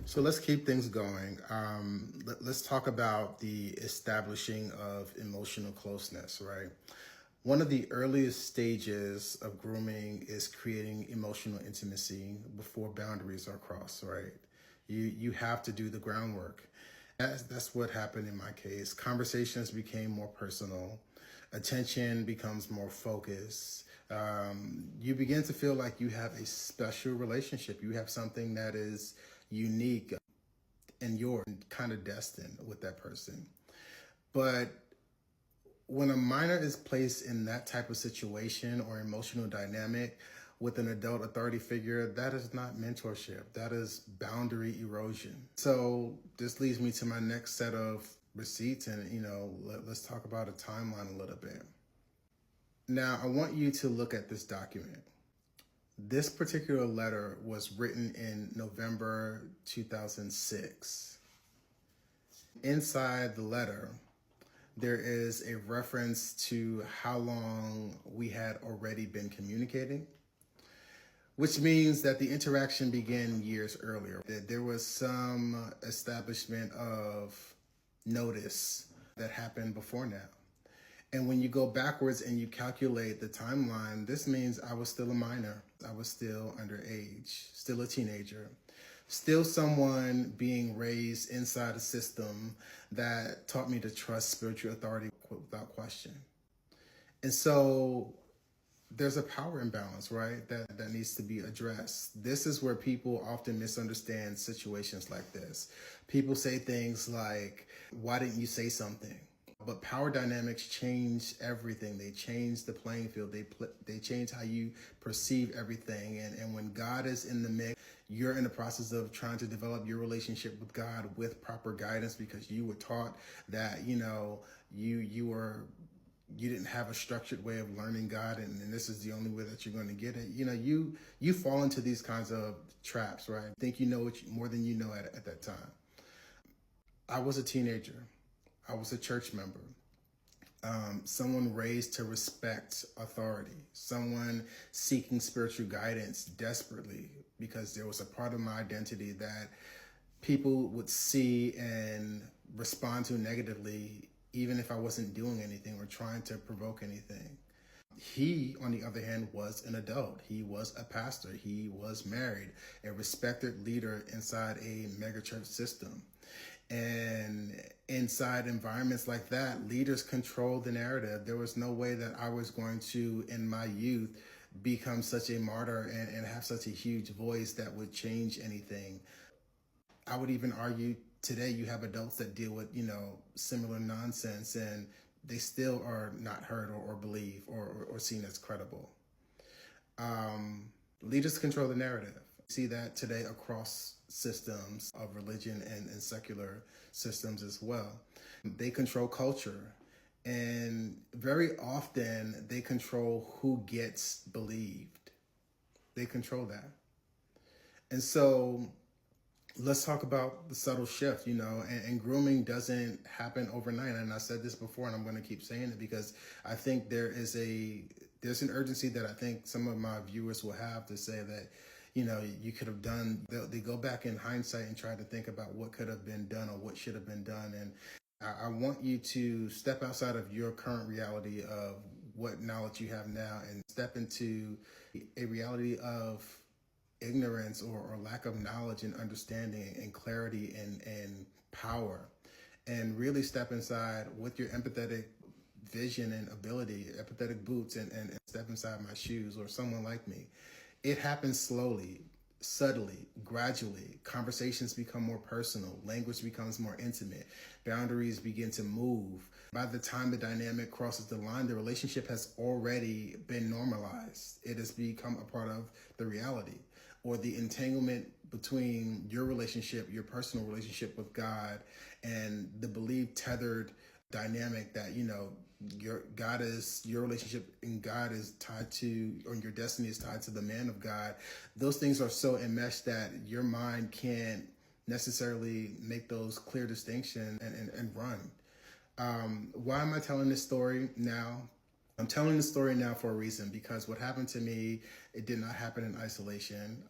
So let's keep things going. Let's talk about the establishing of emotional closeness, right? One of the earliest stages of grooming is creating emotional intimacy before boundaries are crossed, right? You have to do the groundwork. That's what happened in my case. Conversations became more personal. Attention becomes more focused. You begin to feel like you have a special relationship. You have something that is unique and you're kind of destined with that person. But when a minor is placed in that type of situation or emotional dynamic with an adult authority figure, that is not mentorship. That is boundary erosion. So this leads me to my next set of receipts, and let's talk about a timeline a little bit. Now, I want you to look at this document. This particular letter was written in November 2006. Inside the letter, there is a reference to how long we had already been communicating, which means that the interaction began years earlier. There was some establishment of notice that happened before now. And when you go backwards and you calculate the timeline, this means I was still a minor. I was still underage, still a teenager, still someone being raised inside a system that taught me to trust spiritual authority without question. And so there's a power imbalance, right? That needs to be addressed. This is where people often misunderstand situations like this. People say things like, why didn't you say something? But power dynamics change everything. They change the playing field. They change how you perceive everything. And when God is in the mix, you're in the process of trying to develop your relationship with God with proper guidance because you were taught that, you didn't have a structured way of learning God, and this is the only way that you're going to get it. You fall into these kinds of traps, right? Think you know more than you know at that time. I was a teenager. I was a church member. Someone raised to respect authority, someone seeking spiritual guidance desperately because there was a part of my identity that people would see and respond to negatively, even if I wasn't doing anything or trying to provoke anything. He, on the other hand, was an adult. He was a pastor. He was married, a respected leader inside a megachurch system. And inside environments like that, leaders control the narrative. There was no way that I was going to, in my youth, become such a martyr and have such a huge voice that would change anything. I would even argue today you have adults that deal with, similar nonsense and they still are not heard or believed or seen as credible. Leaders control the narrative. See that today across systems of religion and secular systems as well. They control culture, and very often they control who gets believed. They control that. And so let's talk about the subtle shift, and grooming doesn't happen overnight. And I said this before, and I'm going to keep saying it because I think there's an urgency that I think some of my viewers will have to say that, you could have done. They go back in hindsight and try to think about what could have been done or what should have been done. And I want you to step outside of your current reality of what knowledge you have now and step into a reality of ignorance or lack of knowledge and understanding and clarity and power, and really step inside with your empathetic vision and ability, empathetic boots, and step inside my shoes or someone like me. It happens slowly, subtly, gradually. Conversations become more personal. Language becomes more intimate. Boundaries begin to move. By the time the dynamic crosses the line, the relationship has already been normalized. It has become a part of the reality, or the entanglement between your relationship, your personal relationship with God, and the believed tethered dynamic that, your relationship in God is tied to, or your destiny is tied to the man of God. Those things are so enmeshed that your mind can't necessarily make those clear distinctions and run. Why am I telling this story now? I'm telling the story now for a reason, because what happened to me, it did not happen in isolation.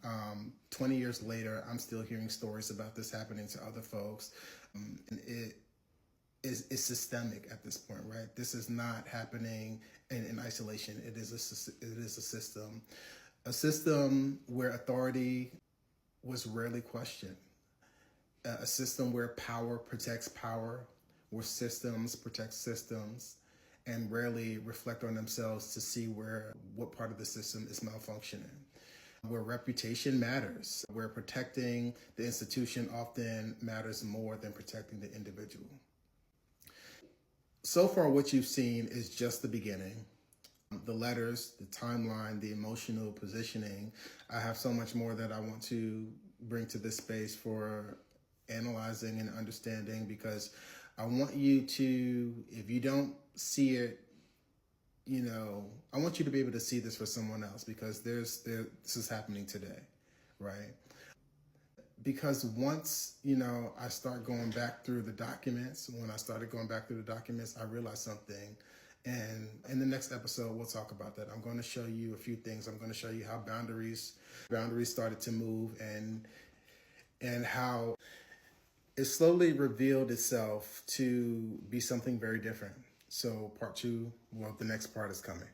20 years later, I'm still hearing stories about this happening to other folks. And it's systemic at this point, right? This is not happening in isolation. It is a system where authority was rarely questioned, a system where power protects power, where systems protect systems, and rarely reflect on themselves to see what part of the system is malfunctioning. Where reputation matters, where protecting the institution often matters more than protecting the individual. So far, what you've seen is just the beginning. The letters, the timeline, the emotional positioning. I have so much more that I want to bring to this space for analyzing and understanding, because I want you to, if you don't see it, I want you to be able to see this for someone else, because this is happening today, right? Because once, I start going back through the documents, when I started going back through the documents, I realized something. And in the next episode, we'll talk about that. I'm going to show you a few things. I'm going to show you how boundaries started to move, and how it slowly revealed itself to be something very different. So part two, the next part is coming.